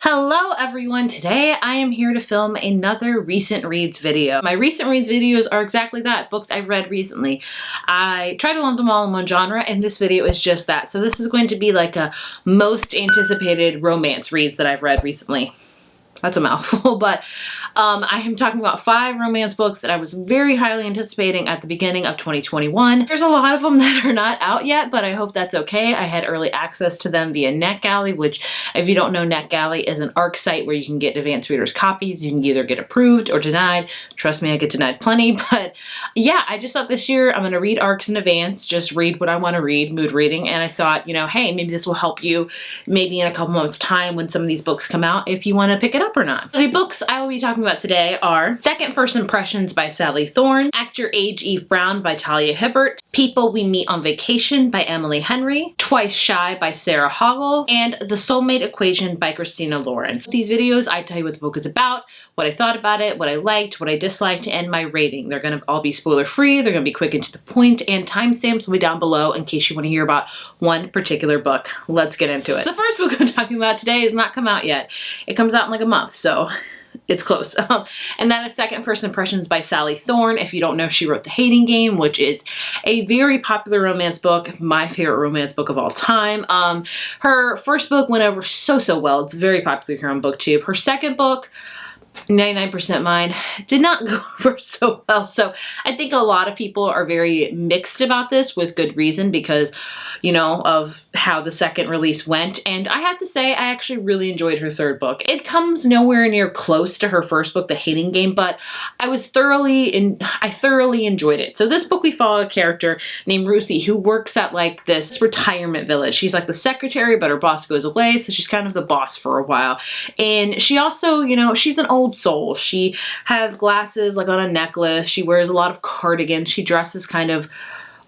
Hello everyone, today I am here to film another recent reads video. My recent reads videos are exactly that, books I've read recently. I try to lump them all in one genre and this video is just that. So this is going to be like a most anticipated romance reads that I've read recently. That's a mouthful, but I am talking about 5 romance books that I was very highly anticipating at the beginning of 2021. There's a lot of them that are not out yet, but I hope that's okay. I had early access to them via NetGalley, which if you don't know, NetGalley is an ARC site where you can get advanced readers copies. You can either get approved or denied. Trust me, I get denied plenty, but yeah, I just thought this year I'm gonna read ARCs in advance, just read what I wanna read, mood reading, and I thought, you know, hey, maybe this will help you maybe in a couple months time when some of these books come out if you wanna pick it up or not. The books I will be talking about today are Second First Impressions by Sally Thorne, Act Your Age Eve Brown by Talia Hibbert, People We Meet on Vacation by Emily Henry, Twice Shy by Sarah Hoggle, and The Soulmate Equation by Christina Lauren. These videos, I tell you what the book is about, what I thought about it, what I liked, what I disliked, and my rating. They're gonna all be spoiler free, they're gonna be quick and to the point, and timestamps will be down below in case you wanna hear about one particular book. Let's get into it. So the first book I'm talking about today has not come out yet. It comes out in like a month, so it's close. And that is Second First Impressions by Sally Thorne. If you don't know, she wrote The Hating Game, which is a very popular romance book, my favorite romance book of all time. Her first book went over so well. It's very popular here on BookTube. Her second book, 99% Mine, did not go over so well. So I think a lot of people are very mixed about this with good reason because, you know, of how the second release went. And I have to say, I actually really enjoyed her third book. It comes nowhere near close to her first book, The Hating Game, but I thoroughly enjoyed it. So this book, we follow a character named Ruthie who works at like this retirement village. She's like the secretary, but her boss goes away. So she's kind of the boss for a while. And she also, you know, she's an old soul. She has glasses like on a necklace. She wears a lot of cardigans. She dresses kind of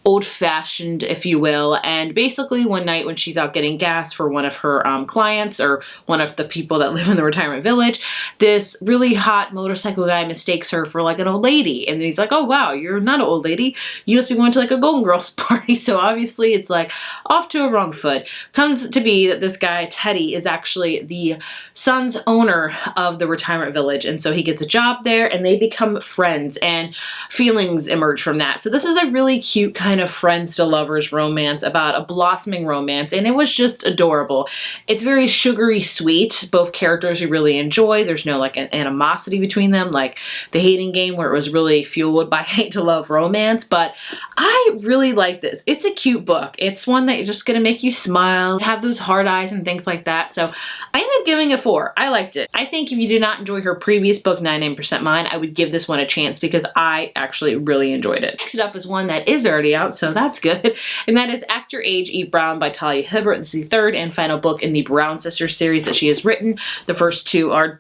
old-fashioned, if you will, and basically one night when she's out getting gas for one of her clients or one of the people that live in the retirement village, this really hot motorcycle guy mistakes her for like an old lady, and he's like, oh wow, you're not an old lady, you must be going to like a Golden Girls party. So obviously it's like off to a wrong foot. Comes to be that this guy Teddy is actually the son's owner of the retirement village, and so he gets a job there and they become friends and feelings emerge from that. So this is a really cute kind of friends to lovers romance about a blossoming romance, and it was just adorable. It's very sugary sweet. Both characters you really enjoy. There's no like an animosity between them like The Hating Game where it was really fueled by hate to love romance, but I really like this. It's a cute book. It's one that you're just gonna make you smile, have those hard eyes and things like that. So I ended up giving it 4. I liked it. I think if you did not enjoy her previous book, 99% Mine, I would give this one a chance because I actually really enjoyed it. Next up is one that is already out, so that's good. And that is Act Your Age Eve Brown by Talia Hibbert. This is the third and final book in the Brown Sisters series that she has written. The first 2 are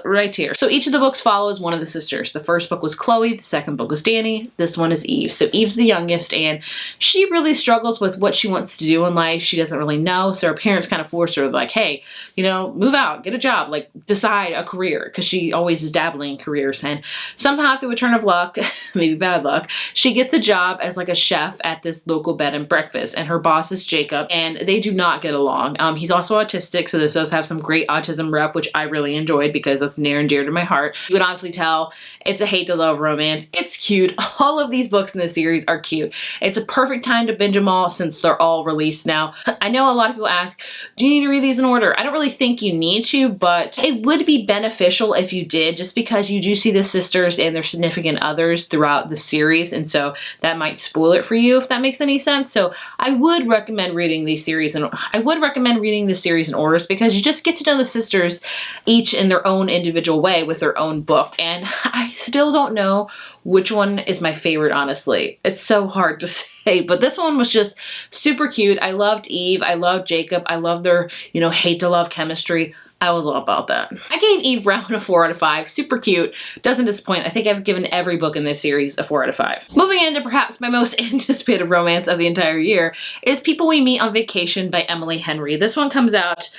right here. So each of the books follows one of the sisters. The first book was Chloe, the second book was Danny, this one is Eve. So Eve's the youngest and she really struggles with what she wants to do in life. She doesn't really know, so her parents kind of force her like, hey, you know, move out, get a job, like decide a career, because she always is dabbling in careers. And somehow through a turn of luck, maybe bad luck, she gets a job as like a chef at this local bed and breakfast, and her boss is Jacob, and they do not get along. He's also autistic, so this does have some great autism rep, which I really enjoyed because that's near and dear to my heart. You can honestly tell it's a hate to love romance. It's cute. All of these books in this series are cute. It's a perfect time to binge them all since they're all released now. I know a lot of people ask, do you need to read these in order? I don't really think you need to, but it would be beneficial if you did, just because you do see the sisters and their significant others throughout the series, and so that might spoil it for you if that makes any sense. So I would recommend reading these series, and I would recommend reading this series in orders because you just get to know the sisters each in their own individual way with their own book. And I still don't know which one is my favorite, honestly. It's so hard to say, but this one was just super cute. I loved Eve. I loved Jacob. I loved their, you know, hate to love chemistry. I was all about that. I gave Eve Brown a 4 out of 5. Super cute. Doesn't disappoint. I think I've given every book in this series a 4 out of 5. Moving into perhaps my most anticipated romance of the entire year is People We Meet on Vacation by Emily Henry. This one comes out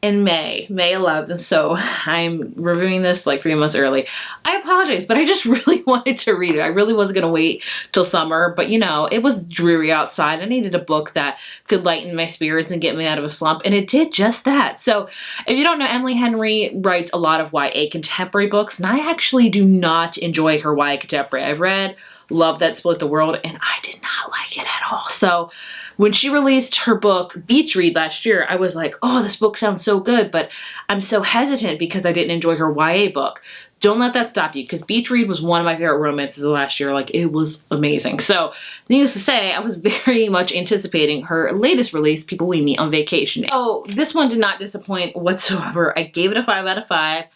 in May 11th, and so I'm reviewing this like 3 months early. I apologize, but I just really wanted to read it. I really wasn't gonna wait till summer, but you know, it was dreary outside. I needed a book that could lighten my spirits and get me out of a slump, and it did just that. So if you don't know, Emily Henry writes a lot of YA contemporary books, and I actually do not enjoy her YA contemporary. I've read Love That Split the World, and I did not like it at all. So when she released her book Beach Read last year, I was like, oh, this book sounds so good, but I'm so hesitant because I didn't enjoy her YA book. Don't let that stop you, because Beach Read was one of my favorite romances of last year. Like, it was amazing. So needless to say, I was very much anticipating her latest release, People We Meet on Vacation. Oh, this one did not disappoint whatsoever. I gave it a 5 out of 5.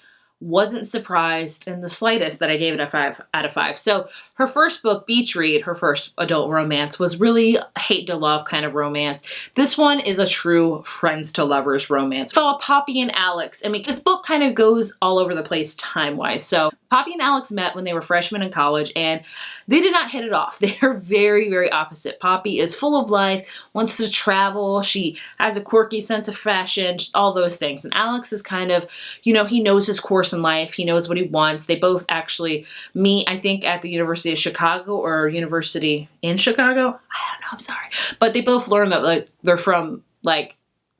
Wasn't surprised in the slightest that I gave it a 5 out of 5. So her first book, Beach Read, her first adult romance, was really a hate to love kind of romance. This one is a true friends to lovers romance. Follow Poppy and Alex. I mean, this book kind of goes all over the place time-wise. So Poppy and Alex met when they were freshmen in college, and they did not hit it off. They are very, very opposite. Poppy is full of life, wants to travel, she has a quirky sense of fashion, just all those things. And Alex is kind of, you know, he knows his course in life, he knows what he wants. They both actually meet, I think, at the University of Chicago or University in Chicago. I don't know, I'm sorry. But they both learn that like they're from like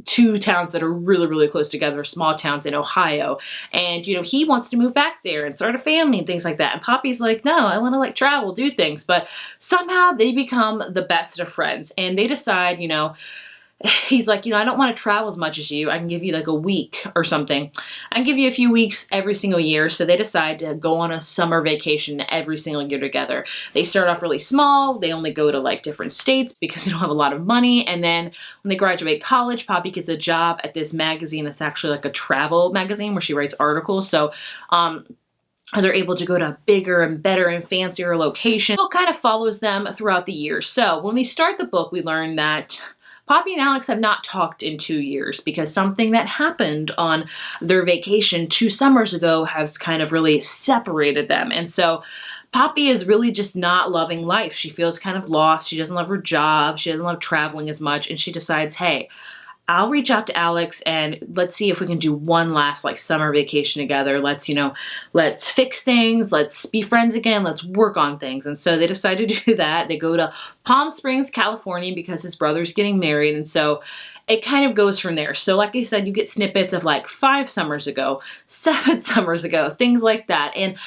2 towns that are really, really close together, small towns in Ohio. And, you know, he wants to move back there and start a family and things like that. And Poppy's like, no, I want to like travel, do things. But somehow they become the best of friends, and they decide, you know, he's like, you know, I don't want to travel as much as you. I can give you like a week or something. I can give you a few weeks every single year. So they decide to go on a summer vacation every single year together. They start off really small. They only go to like different states because they don't have a lot of money. And then when they graduate college, Poppy gets a job at this magazine that's actually like a travel magazine where she writes articles. So, they're able to go to a bigger and better and fancier location. The book kind of follows them throughout the year. So when we start the book, we learn that Poppy and Alex have not talked in 2 years because something that happened on their vacation 2 summers ago has kind of really separated them. And so Poppy is really just not loving life. She feels kind of lost. She doesn't love her job. She doesn't love traveling as much. And she decides, hey, I'll reach out to Alex and let's see if we can do one last like summer vacation together. Let's, you know, let's fix things. Let's be friends again. Let's work on things. And so they decide to do that. They go to Palm Springs, California because his brother's getting married. And so it kind of goes from there. So like I said, you get snippets of like 5 summers ago, 7 summers ago, things like that. And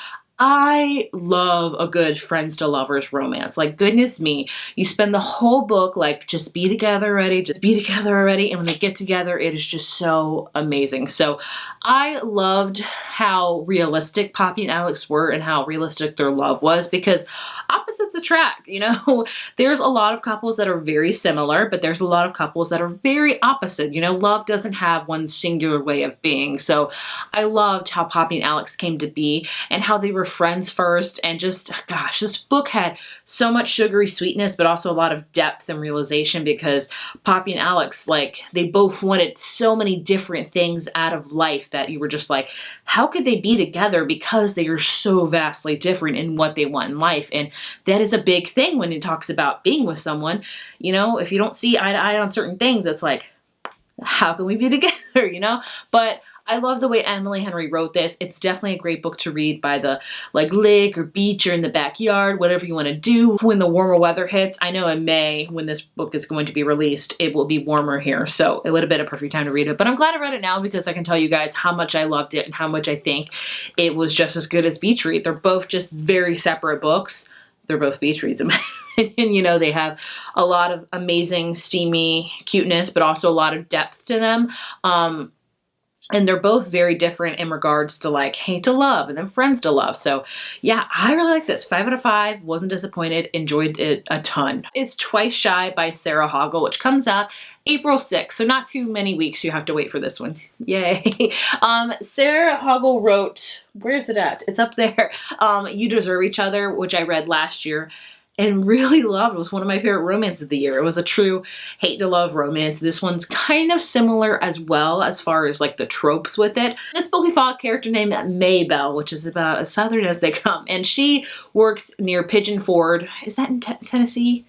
I love a good friends to lovers romance. Like, goodness me, you spend the whole book like, just be together already, just be together already. And when they get together, it is just so amazing. So I loved how realistic Poppy and Alex were and how realistic their love was, because opposites attract, you know? There's a lot of couples that are very similar, but there's a lot of couples that are very opposite. You know, love doesn't have one singular way of being. So I loved how Poppy and Alex came to be and how they were friends first, and just, gosh, this book had so much sugary sweetness, but also a lot of depth and realization, because Poppy and Alex, like, they both wanted so many different things out of life that you were just like, how could they be together? Because they are so vastly different in what they want in life. And that is a big thing when it talks about being with someone. You know, if you don't see eye to eye on certain things, it's like, how can we be together, you know? But I love the way Emily Henry wrote this. It's definitely a great book to read by the like lake or beach or in the backyard, whatever you want to do when the warmer weather hits. I know in May, when this book is going to be released, it will be warmer here, so it would have been a perfect time to read it. But I'm glad I read it now, because I can tell you guys how much I loved it and how much I think it was just as good as Beach Read. They're both just very separate books. They're both beach reads in my opinion. You know, they have a lot of amazing, steamy cuteness, but also a lot of depth to them. And they're both very different in regards to like hate to love and then friends to love. So yeah, I really like this. 5 out of 5. Wasn't disappointed. Enjoyed it a ton. Is Twice Shy by Sarah Hoggle, which comes out April 6th. So not too many weeks you have to wait for this one. Yay. Sarah Hoggle wrote, where is it at? It's up there. You Deserve Each Other, which I read last year and really loved. It was one of my favorite romances of the year. It was a true hate to love romance. This one's kind of similar as well as far as like the tropes with it. This book we follow a character named Maybelle, which is about as southern as they come. And she works near Pigeon Forge. Is that in Tennessee?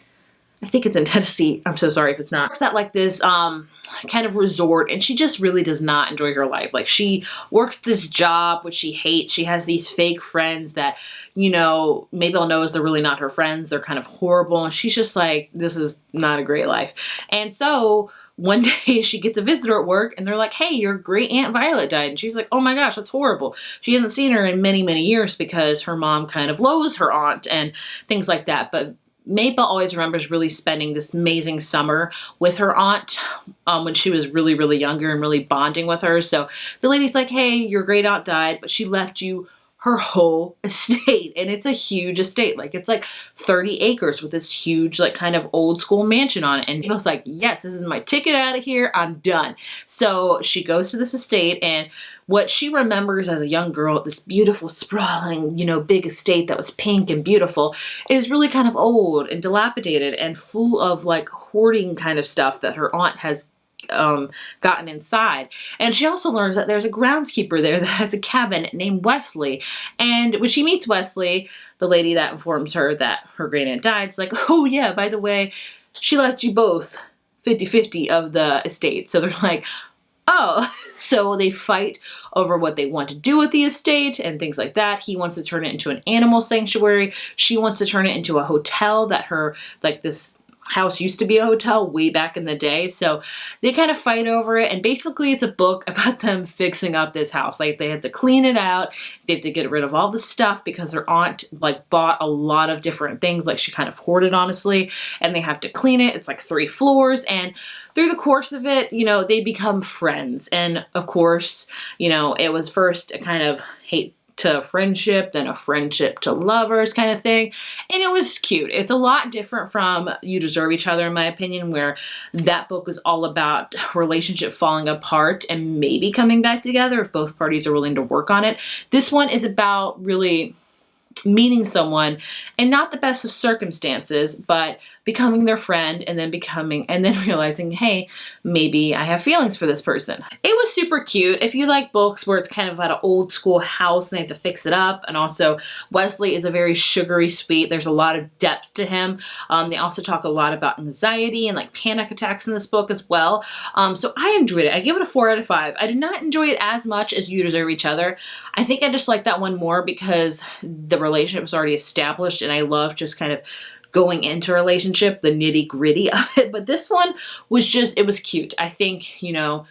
I think it's in Tennessee. I'm so sorry if it's not. Works at like this kind of resort, and she just really does not enjoy her life. Like, she works this job which she hates. She has these fake friends that, you know, Mabel knows they're really not her friends. They're kind of horrible, and she's just like, this is not a great life. And so one day she gets a visitor at work, and they're like, hey, your great Aunt Violet died. And she's like, oh my gosh, that's horrible. She hasn't seen her in many, many years because her mom kind of loathes her aunt and things like that. But Mabel always remembers really spending this amazing summer with her aunt when she was really, really younger and really bonding with her. So the lady's like, hey, your great aunt died, but she left you her whole estate. And it's a huge estate. Like, it's like 30 acres with this huge, like, kind of old school mansion on it. And Mabel's like, yes, this is my ticket out of here. I'm done. So she goes to this estate, and what she remembers as a young girl, this beautiful, sprawling, you know, big estate that was pink and beautiful, is really kind of old and dilapidated and full of like hoarding kind of stuff that her aunt has gotten inside. And she also learns that there's a groundskeeper there that has a cabin named Wesley. And when she meets Wesley, the lady that informs her that her great aunt died, is like, oh yeah, by the way, she left you both 50-50 of the estate. So they're like, oh. So they fight over what they want to do with the estate and things like that. He wants to turn it into an animal sanctuary. She wants to turn it into a hotel that her, like, this house used to be a hotel way back in the day. So they kind of fight over it, and basically it's a book about them fixing up this house. Like, they have to clean it out, they have to get rid of all the stuff because their aunt like bought a lot of different things, like she kind of hoarded, honestly, and they have to clean it. It's like 3 floors, and through the course of it, you know, they become friends. And of course, you know, it was first a kind of hate to friendship, then a friendship to lovers kind of thing. And it was cute. It's a lot different from You Deserve Each Other, in my opinion, where that book was all about relationship falling apart and maybe coming back together if both parties are willing to work on it. This one is about really meeting someone and not the best of circumstances, but becoming their friend, and then realizing, hey, maybe I have feelings for this person. It was super cute. If you like books where it's kind of about an old school house and they have to fix it up, and also Wesley is a very sugary sweet. There's a lot of depth to him. They also talk a lot about anxiety and like panic attacks in this book as well. So I enjoyed it. I give it a 4 out of 5. I did not enjoy it as much as You Deserve Each Other. I think I just like that one more because the relationship was already established, and I love just kind of going into a relationship, the nitty gritty of it. But this one was just, it was cute. I think, you know,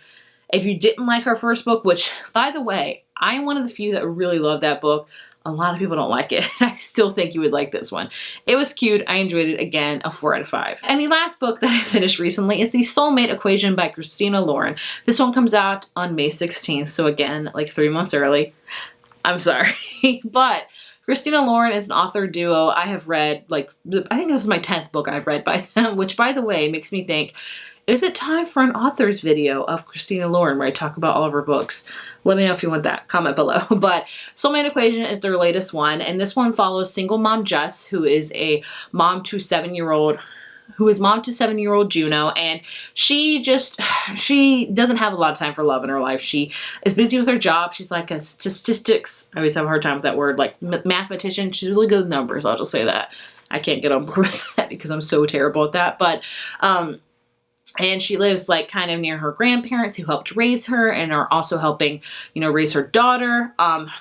if you didn't like her first book, which, by the way, I'm one of the few that really love that book. A lot of people don't like it. I still think you would like this one. It was cute. I enjoyed it. Again, a 4 out of 5. And the last book that I finished recently is the Soulmate Equation by Christina Lauren. This one comes out on May 16th. So again, like 3 months early. I'm sorry. But Christina Lauren is an author duo I have read, like, I think this is my 10th book I've read by them, which, by the way, makes me think, is it time for an author's video of Christina Lauren where I talk about all of her books? Let me know if you want that. Comment below. But Soulmate Equation is their latest one, and this one follows single mom Jess, who is a mom to 7-year-old Juno, and she doesn't have a lot of time for love in her life. She is busy with her job. She's like a statistics, I always have a hard time with that word, like mathematician. She's really good with numbers, I'll just say that. I can't get on board with that because I'm so terrible at that. But and she lives like kind of near her grandparents who helped raise her and are also helping, you know, raise her daughter.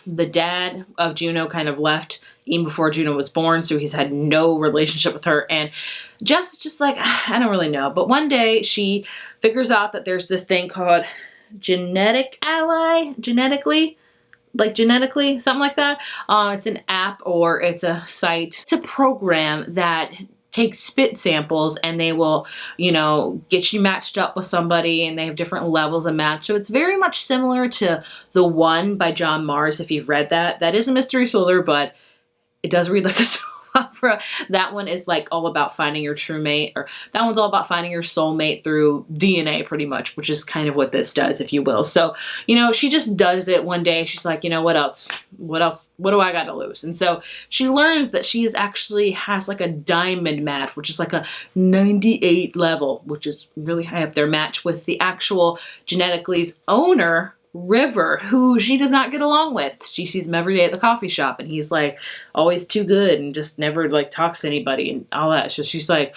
The dad of Juno kind of left even before Juno was born, so he's had no relationship with her. And Jess is just like, I don't really know. But one day she figures out that there's this thing called genetically, something like that. It's an app or it's a site. It's a program that take spit samples and they will, you know, get you matched up with somebody, and they have different levels of match. So it's very much similar to The One by John Mars, if you've read that. That is a mystery thriller, but it does read like a soap opera. That one is like all about finding your true mate, or that one's all about finding your soulmate through DNA pretty much, which is kind of what this does, if you will. So, you know, she just does it one day. She's like, you know, what else? What do I got to lose? And so she learns that she actually has like a diamond match, which is like a 98 level, which is really high up there, match with the actual Genetically's owner, River, who she does not get along with. She sees him every day at the coffee shop, and he's like always too good and just never like talks to anybody and all that. So she's like,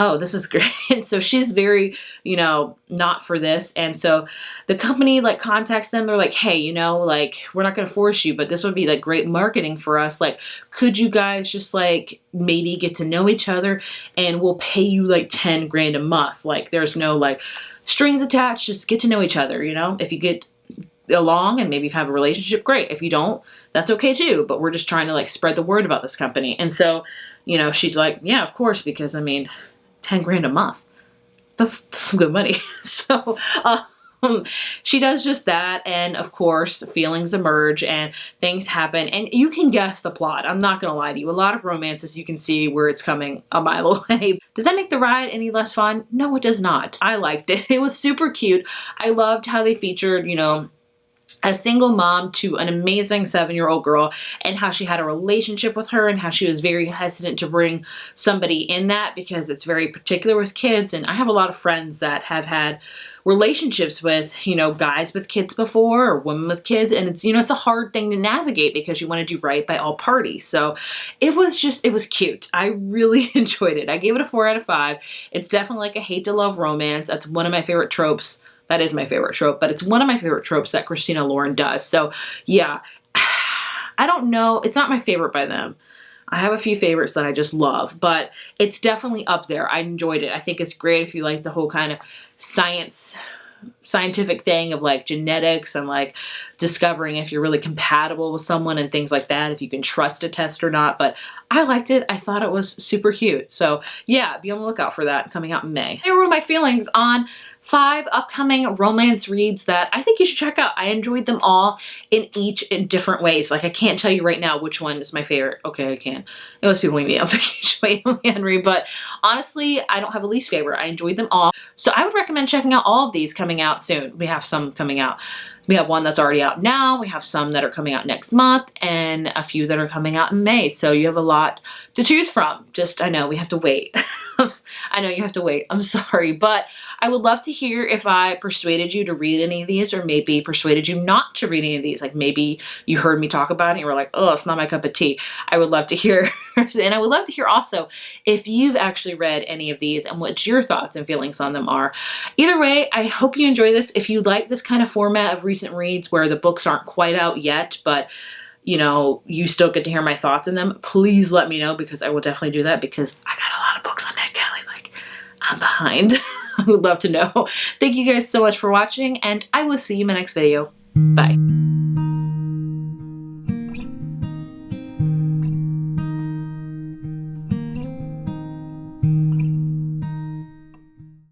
oh, this is great. And so she's very, you know, not for this. And so the company like contacts them. They're like, hey, you know, like, we're not going to force you, but this would be like great marketing for us. Like, could you guys just like maybe get to know each other and we'll pay you like 10 grand a month. Like, there's no like strings attached, just get to know each other. You know, if you get along and maybe have a relationship, great. If you don't, that's okay too. But we're just trying to like spread the word about this company. And so, you know, she's like, yeah, of course, because I mean, 10 grand a month. That's some good money. So she does just that. And of course, feelings emerge and things happen. And you can guess the plot. I'm not going to lie to you. A lot of romances, you can see where it's coming a mile away. Does that make the ride any less fun? No, it does not. I liked it. It was super cute. I loved how they featured, you know, a single mom to an amazing 7-year-old girl, and how she had a relationship with her and how she was very hesitant to bring somebody in that because it's very particular with kids. And I have a lot of friends that have had relationships with, you know, guys with kids before or women with kids. And it's, you know, it's a hard thing to navigate because you want to do right by all parties. So it was cute. I really enjoyed it. I gave it a 4 out of 5. It's definitely like a hate to love romance. That's one of my favorite tropes. That is my favorite trope, but it's one of my favorite tropes that Christina Lauren does. So yeah, I don't know. It's not my favorite by them. I have a few favorites that I just love, but it's definitely up there. I enjoyed it. I think it's great if you like the whole kind of scientific thing of like genetics and like discovering if you're really compatible with someone and things like that, if you can trust a test or not. But I liked it. I thought it was super cute. So yeah, be on the lookout for that coming out in May. There were my feelings on 5 upcoming romance reads that I think you should check out. I enjoyed them all in different ways. Like, I can't tell you right now which one is my favorite. Okay, I can. It was People Meet Me on Vacation by Emily Henry, but honestly, I don't have a least favorite. I enjoyed them all. So I would recommend checking out all of these coming out soon. We have some coming out. We have one that's already out now. We have some that are coming out next month and a few that are coming out in May. So you have a lot to choose from. Just, I know we have to wait. I know you have to wait. I'm sorry, but I would love to hear if I persuaded you to read any of these, or maybe persuaded you not to read any of these. Like, maybe you heard me talk about it and you were like, oh, it's not my cup of tea. I would love to hear. And I would love to hear also if you've actually read any of these and what your thoughts and feelings on them are. Either way, I hope you enjoy this. If you like this kind of format of recent reads where the books aren't quite out yet, but you know, you still get to hear my thoughts in them, please let me know, because I will definitely do that, because I got a lot of books on NetGalley. Like, I'm behind. I would love to know. Thank you guys so much for watching, and I will see you in my next video. Bye.